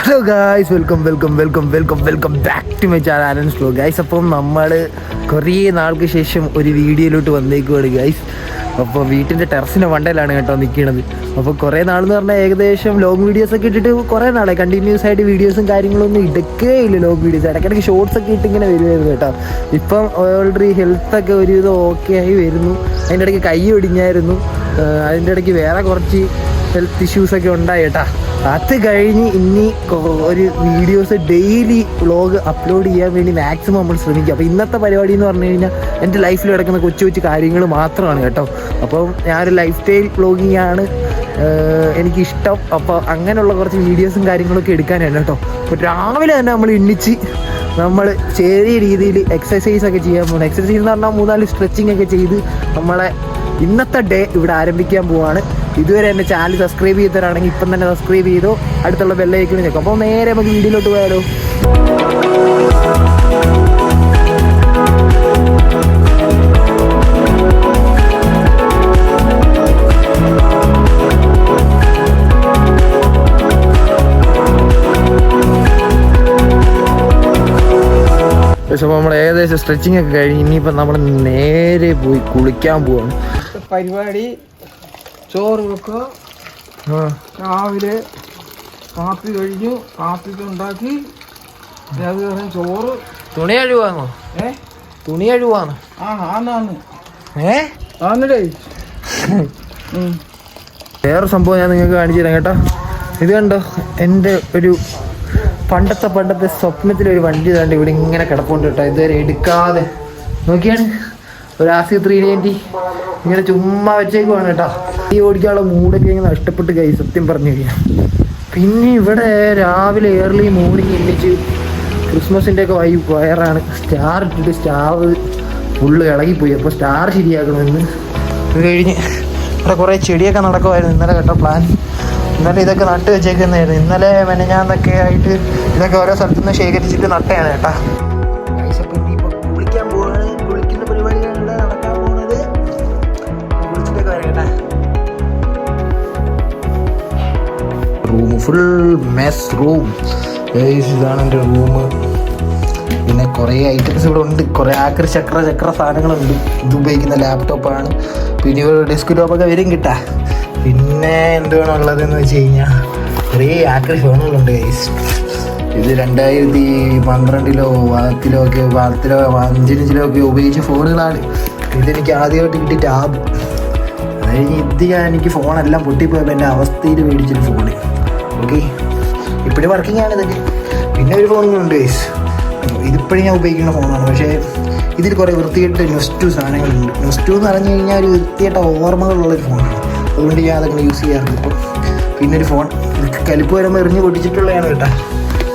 Hello guys, welcome back to my channel Anand vlog guys. അപ്പം നമ്മൾ കുറേ നാൾക്ക് ശേഷം ഒരു വീഡിയോയിലോട്ട് വന്നേക്കുവാണ് ഗായ്സ്. അപ്പോൾ വീട്ടിൻ്റെ ടെറസിൻ്റെ മണ്ടയിലാണ് കേട്ടോ നിൽക്കുന്നത്. അപ്പോൾ കുറേ നാളെന്ന് പറഞ്ഞാൽ ഏകദേശം ലോങ് വീഡിയോസൊക്കെ ഇട്ടിട്ട് കുറേ നാളെ കണ്ടിന്യൂസ് ആയിട്ട് വീഡിയോസും കാര്യങ്ങളൊന്നും ഇടയ്ക്കേയില്ല. ലോങ് വീഡിയോസ് ഇടയ്ക്കിടയ്ക്ക് ഷോർട്സ് ഒക്കെ ഇട്ട് ഇങ്ങനെ വരുമായിരുന്നു കേട്ടോ. ഇപ്പം ഓൾറെഡി ഹെൽത്തൊക്കെ ഒരുവിധം ഓക്കെ ആയി വരുന്നു. അതിൻ്റെ ഇടയ്ക്ക് കൈ ഒടിഞ്ഞായിരുന്നു. അതിൻ്റെ ഇടയ്ക്ക് വേറെ കുറച്ച് ഹെൽത്ത് ഇഷ്യൂസൊക്കെ ഉണ്ടായി കേട്ടോ. അത് കഴിഞ്ഞ് ഇനി ഒരു വീഡിയോസ് ഡെയിലി വ്ളോഗ് അപ്ലോഡ് ചെയ്യാൻ വേണ്ടി മാക്സിമം നമ്മൾ ശ്രമിക്കുക. അപ്പോൾ ഇന്നത്തെ പരിപാടി എന്ന് പറഞ്ഞു കഴിഞ്ഞാൽ എൻ്റെ ലൈഫിൽ കിടക്കുന്ന കൊച്ചു കൊച്ചു കാര്യങ്ങൾ മാത്രമാണ് കേട്ടോ. അപ്പം ഞാനൊരു ലൈഫ് സ്റ്റൈൽ വ്ളോഗിങ് ആണ് എനിക്കിഷ്ടം. അപ്പോൾ അങ്ങനെയുള്ള കുറച്ച് വീഡിയോസും കാര്യങ്ങളൊക്കെ എടുക്കാനാണ് കേട്ടോ. അപ്പോൾ രാവിലെ തന്നെ നമ്മൾ എണ്ണിച്ച് നമ്മൾ ചെറിയ രീതിയിൽ എക്സസൈസൊക്കെ ചെയ്യാൻ പോകണം. എക്സസൈസ് എന്ന് പറഞ്ഞാൽ 3-4 സ്ട്രെച്ചിങ് ഒക്കെ ചെയ്ത് നമ്മളെ ഇന്നത്തെ ഡേ ഇവിടെ ആരംഭിക്കാൻ പോവാണ്. ഇതുവരെ എൻ്റെ ചാനൽ സബ്സ്ക്രൈബ് ചെയ്തവരാണെങ്കിൽ ഇപ്പം തന്നെ സബ്സ്ക്രൈബ് ചെയ്തോ, അടുത്തുള്ള ബെല്ലൈക്കൺ ഞെക്കും. അപ്പോൾ നേരെ നമുക്ക് വീഡിയോയിലോട്ട് പോയാലോ. പക്ഷെ അപ്പോൾ നമ്മൾ ഏകദേശം സ്ട്രെച്ചിങ് ഒക്കെ കഴിഞ്ഞ് ഇനിയിപ്പം നമ്മൾ നേരെ പോയി കുളിക്കാൻ പോവാണ്. പരിപാടി ചോറ് വെക്കുക, രാവിലെ കാപ്പി കഴിഞ്ഞു, കാപ്പിക്ക് ഉണ്ടാക്കി ചോറ്. തുണി കഴുവാന്നോ? തുണി കഴുവാന്നോ? ആന്ന് വേറെ സംഭവം ഞാൻ നിങ്ങൾക്ക് കാണിച്ചു തരാം കേട്ടോ. ഇത് കണ്ടോ, എൻ്റെ ഒരു പണ്ടത്തെ സ്വപ്നത്തിലൊരു വണ്ടി തന്നെ ഇവിടെ ഇങ്ങനെ കിടപ്പുണ്ട് കേട്ടോ. ഇതുവരെ എടുക്കാതെ നോക്കിയാണ് ഒരു ആസി 390 ഇങ്ങനെ ചുമ്മാ വെച്ചേക്കുവാണ് കേട്ടോ. ഈ ഓടിക്കാനുള്ള മൂടൊക്കെ ഇങ്ങനെ നഷ്ടപ്പെട്ട് കൈ സത്യം പറഞ്ഞു കഴിഞ്ഞാൽ. പിന്നെ ഇവിടെ രാവിലെ ഏർലി മോർണിംഗ് എണ്ണിച്ച് ക്രിസ്മസിൻ്റെ ഒക്കെ വയറാണ്. സ്റ്റാർ ഇട്ടിട്ട് സ്റ്റാർ ഫുള്ള് ഇളകിപ്പോയി. അപ്പോൾ സ്റ്റാർ ശരിയാക്കണമെന്ന് ഇത് കഴിഞ്ഞ് ഇവിടെ കുറേ ചെടിയൊക്കെ നടക്കുമായിരുന്നു ഇന്നലെ കേട്ടോ. പ്ലാൻ ഇന്നലെ ഇതൊക്കെ നട്ട് വെച്ചേക്കുന്നതായിരുന്നു. ഇന്നലെ മെനഞ്ഞാന്നൊക്കെ ആയിട്ട് ഇതൊക്കെ ഓരോ സ്ഥലത്തു നിന്ന് ശേഖരിച്ചിട്ട് നട്ടയാണ് കേട്ടോ. അപ്പോൾ ഇനിയിപ്പോൾ കുളിക്കാൻ പോവാണ്. കുളിക്കുന്ന പരിപാടിയാണ് നടക്കാൻ പോകുന്നത്. കുളിച്ചിട്ടൊക്കെ വരാം കേട്ടോ. Room full mess room. ഇതാണ് എൻ്റെ റൂം. പിന്നെ കുറേ ഐറ്റംസ് ഇവിടെ ഉണ്ട്. കുറേ ആക്രി ചക്ര സാധനങ്ങളുണ്ട്. ഇത് ഉപയോഗിക്കുന്ന ലാപ്ടോപ്പാണ്. പിന്നെ ഇവിടെ ഡെസ്ക് ടോപ്പൊക്കെ വരും കിട്ടാ. പിന്നെ എന്തുവാണുള്ളതെന്ന് വെച്ച് കഴിഞ്ഞാൽ കുറേ ആക്രി ഫോണുകളുണ്ട് ഗൈസ്. ഇത് 2012-ലോ 10-ലോ ഒക്കെ 5-ലോ ഒക്കെ ഉപയോഗിച്ച ഫോണുകളാണ്. ഇതെനിക്ക് ആദ്യമായിട്ട് കിട്ടിയ ടാബ്. അത് കഴിഞ്ഞ് എനിക്ക് ഫോണെല്ലാം പൊട്ടിപ്പോയപ്പോൾ എൻ്റെ അവസ്ഥയിൽ മേടിച്ചൊരു ഫോണ്. ഓക്കെ, ഇപ്പോഴും വർക്കിംഗ് ആണ് ഇതൊക്കെ. പിന്നെ ഒരു ഫോണുകളുണ്ട് ഗൈസ്. ഇതിപ്പോഴും ഞാൻ ഉപയോഗിക്കുന്ന ഫോണാണ്. പക്ഷേ ഇതിൽ കുറേ വൃത്തികെട്ട നൊസ്റ്റു സാധനങ്ങളുണ്ട്. നൊസ്റ്റു എന്ന് പറഞ്ഞു കഴിഞ്ഞാൽ ഒരു വൃത്തികെട്ട ഓർമ്മകളുള്ളൊരു ഫോണാണ്. അതുകൊണ്ട് ഞാൻ അതങ്ങനെ യൂസ് ചെയ്യാറുണ്ട് ഇപ്പോൾ. പിന്നെ ഒരു ഫോൺ കലിപ്പ് വരുമ്പോൾ എറിഞ്ഞ് പൊട്ടിച്ചിട്ടുള്ളതാണ് കേട്ടോ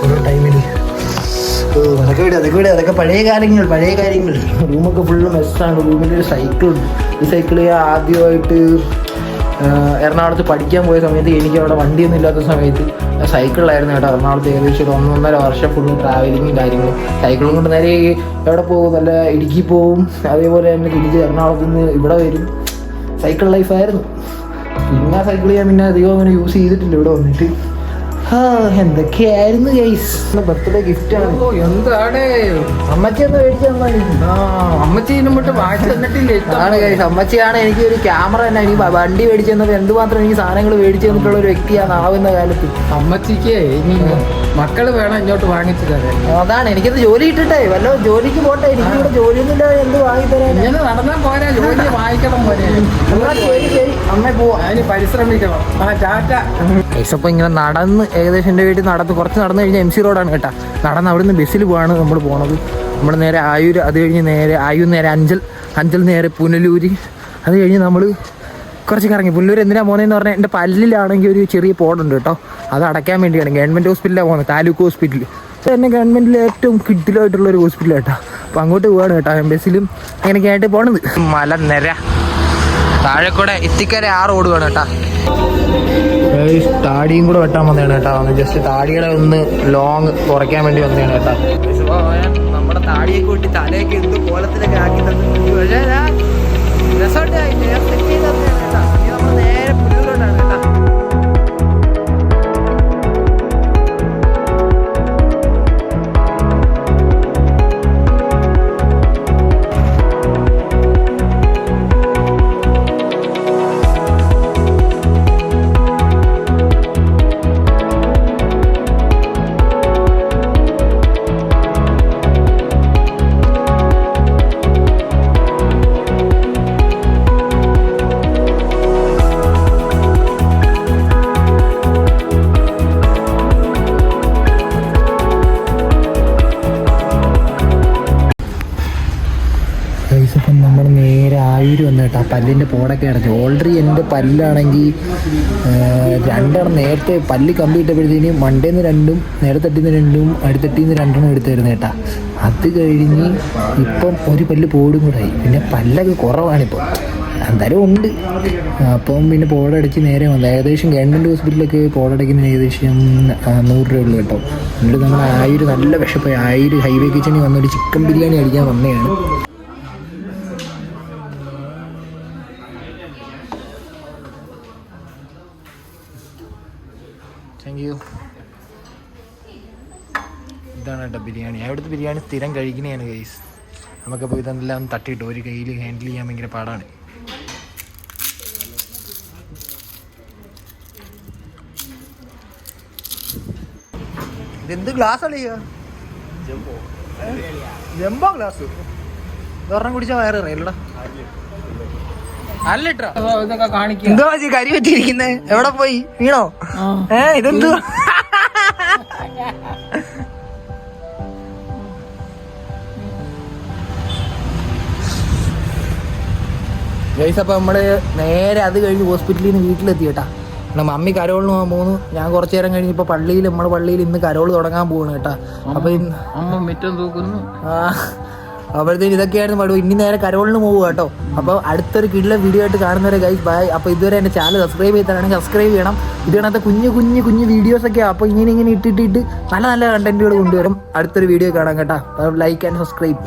ഓരോ ടൈമിൽ. അതൊക്കെ പഴയ കാര്യങ്ങൾ. റൂമൊക്കെ ഫുള്ള് മെസ്സാണ്. റൂമിലൊരു സൈക്കിളുണ്ട്. ഈ സൈക്കിൾ ആദ്യമായിട്ട് എറണാകുളത്ത് പഠിക്കാൻ പോയ സമയത്ത് എനിക്ക് അവിടെ വണ്ടിയൊന്നും ഇല്ലാത്ത സമയത്ത് സൈക്കിളിലായിരുന്നു കേട്ടോ. എറണാകുളത്ത് ഏകദേശം ഒരു 1.5 വർഷം ഫുള്ള് ട്രാവലിങ്ങും കാര്യങ്ങളും. സൈക്കിളും കൊണ്ട് നേരെ എവിടെ പോകും, നല്ല ഇടുക്കി പോവും. അതേപോലെ തന്നെ തിരിച്ച് എറണാകുളത്ത് നിന്ന് ഇവിടെ വരും. സൈക്കിൾ ലൈഫായിരുന്നു. പിന്നെ സൈക്കിൾ ചെയ്യാൻ പിന്നെ അധികം അങ്ങനെ യൂസ് ചെയ്തിട്ടില്ല ഇവിടെ വന്നിട്ട്. എന്തൊക്കെയായിരുന്നു ഗൈസ്. ബർത്ത്ഡേ ഗിഫ്റ്റ് ആണ്. എന്താണ് അമ്മച്ചി ഒന്ന് മേടിച്ചു തന്നാണ്. ആണ് ഗൈസ്. അമ്മച്ചിയാണ് എനിക്ക് ഒരു ക്യാമറ തന്നെ എനിക്ക് വണ്ടി മേടിച്ചു തന്നത്. എന്തുമാത്രം എനിക്ക് സാധനങ്ങൾ മേടിച്ചു തന്നിട്ടുള്ള ഒരു വ്യക്തിയാണ് ആവുന്ന കാലത്ത്. അമ്മച്ചിക്ക് ഇനി മക്കള് വേണം ഇങ്ങോട്ട് വാങ്ങിച്ചു തരാൻ. അതാണ് എനിക്കത് ജോലി ഇട്ടിട്ടേ വല്ല ജോലിക്ക് പോട്ടെ. എനിക്ക് ഇവിടെ ജോലിയൊന്നും ഇല്ല. എന്ത് വാങ്ങിത്തരാൻ? ഇങ്ങനെ നടന്നാൽ പോരാ, ജോലി വാങ്ങിക്കണം പോരെ. ശരി അമ്മ പോവാ, അതിന് പരിശ്രമിക്കണം. ടാറ്റ. അപ്പോൾ ഇങ്ങനെ നടന്ന് ഏകദേശം എൻ്റെ വീട്ടിൽ കുറച്ച് നടന്നു കഴിഞ്ഞാൽ MC റോഡാണ് കേട്ടോ. നടന്ന് അവിടെ നിന്ന് ബസ്സിൽ പോവാണ് നമ്മൾ പോണത്. നമ്മൾ നേരെ ആയൂർ, അത് കഴിഞ്ഞ് നേരെ ആയൂർ, നേരെ അഞ്ചൽ നേരെ പുനലൂര്. അത് കഴിഞ്ഞ് നമ്മൾ കുറച്ച് കറങ്ങി. പുനലൂർ എന്തിനാണ് പോകുന്നതെന്ന് പറഞ്ഞാൽ എൻ്റെ പല്ലിലാണെങ്കിൽ ഒരു ചെറിയ പോടുണ്ട് കേട്ടോ. അത് അടയ്ക്കാൻ വേണ്ടിയാണ്. ഗവൺമെൻറ് ഹോസ്പിറ്റലിലാണ് പോകുന്നത്, താലൂക്ക് ഹോസ്പിറ്റൽ. അത് തന്നെ ഗവൺമെൻറ്റിൽ ഏറ്റവും കിഡിലായിട്ടുള്ളൊരു ഹോസ്പിറ്റലാണ് കേട്ടോ. അപ്പോൾ അങ്ങോട്ട് പോവാണ് കേട്ടോ. ബസ്സിലും അങ്ങനെയൊക്കെ ആയിട്ട് പോകണത്. മലനിര താഴെ കൂടെ ഇത്തിക്കര 6 ഓടുകയാണ് കേട്ടോ. താടിയും കൂടെ വെട്ടാൻ വന്നതാണ് കേട്ടോ. ജസ്റ്റ് താടിയുടെ ഒന്ന് ലോങ് കുറയ്ക്കാൻ വേണ്ടി വന്നതാണ് കേട്ടോ. നമ്മുടെ താടിയൊക്കെ വെട്ടി തലയൊക്കെ എന്ത് കോലത്തിലൊക്കെ ആക്കി തന്നിട്ടുണ്ട്. പക്ഷേ രസമായിട്ട് സെറ്റ് ചെയ്ത് തന്നെയാണ് കേട്ടോ. നമ്മൾ നേരെ പുനലൂരോട്ടാണ് കേട്ടോ. കേട്ടോ. ആ പല്ലിൻ്റെ പോടൊക്കെ അടച്ചു. ഓൾറെഡി എൻ്റെ പല്ലാണെങ്കിൽ രണ്ടെണ്ണം നേരത്തെ പല്ല് കമ്പിയിട്ടപ്പോഴത്തേനും മണ്ടേന്ന് രണ്ടും നേരത്തെട്ടിന്ന് രണ്ടും അടുത്തെട്ടിന്ന് രണ്ടെണ്ണം എടുത്തായിരുന്നു കേട്ടാ. അത് കഴിഞ്ഞ് ഇപ്പം ഒരു പല്ല് പോടും കൂടെ ആയി. പിന്നെ പല്ലൊക്കെ കുറവാണിപ്പോൾ, എന്തായാലും ഉണ്ട്. അപ്പം പിന്നെ പോടടച്ച് നേരെ വന്നു. ഏകദേശം ഗവൺമെൻറ് ഹോസ്പിറ്റലൊക്കെ പോടടയ്ക്കുന്നതിന് ഏകദേശം 100 രൂപ ഉള്ളൂ കേട്ടോ. എന്നിട്ട് നമ്മൾ 1000 നല്ല വിഷപ്പായി 1000 ഹൈവേ കിച്ചണിൽ വന്നൊരു ചിക്കൻ ബിരിയാണി അടിക്കാൻ വന്നതാണ്. Thank you. ഇതാണ് കേട്ടോ ബിരിയാണി. അവിടുത്തെ ബിരിയാണി സ്ഥിരം കഴിക്കുന്നതാണ് ഗൈസ്. നമുക്കപ്പോൾ ഇതെല്ലാം തട്ടിയിട്ട് ഒരു കയ്യിൽ ഹാൻഡിൽ ചെയ്യാൻ ഭയങ്കര പാടാണ്. ഇതെന്ത് ഗ്ലാസ് അളിയോ? Jumbo glass. ഒരെണ്ണം കുടിച്ചാൽ വയറ് അറിയില്ലടാ. 4 ലിറ്റർ ഇതൊക്കെ കാണിക്കും. എന്തോ കരി പറ്റിയിരിക്കുന്നേ? എവിടെ പോയി വീണോ? ഇതെന്തു ഗൈസ്. അപ്പം നമ്മൾ നേരെ അത് കഴിഞ്ഞ് ഹോസ്പിറ്റലിൽ നിന്ന് വീട്ടിലെത്തി കേട്ടാ. മമ്മി കരോളിന് പോകാൻ പോകുന്നു. ഞാൻ കുറച്ചു നേരം കഴിഞ്ഞ് ഇപ്പോൾ പള്ളിയിൽ നമ്മുടെ പള്ളിയിൽ ഇന്ന് കരോൾ തുടങ്ങാൻ പോവാണ് കേട്ടാ. അപ്പം അമ്മ മിറ്റം തൂക്കുന്നു. അപ്പോഴത്തേക്കും ഇതൊക്കെയായിരുന്നു പാടും. ഇനി നേരെ കരോളിന് പോകുക കേട്ടോ. അപ്പോൾ അടുത്തൊരു കിടില വീഡിയോ ആയിട്ട് കാണുന്നവരെ ഗൈസ് ബൈ. അപ്പോൾ ഇതുവരെ എൻ്റെ ചാനൽ സബ്സ്ക്രൈബ് ചെയ്താണെങ്കിൽ സബ്സ്ക്രൈബ് ചെയ്യണം. ഇത് കണത്തെ കുഞ്ഞു വീഡിയോസൊക്കെയാണ്. അപ്പോൾ ഇങ്ങനെ ഇട്ടിട്ട് നല്ല കണ്ടന്റുകൾ കൊണ്ടുവരും. അടുത്തൊരു വീഡിയോ കാണാം കേട്ടോ. Like and subscribe.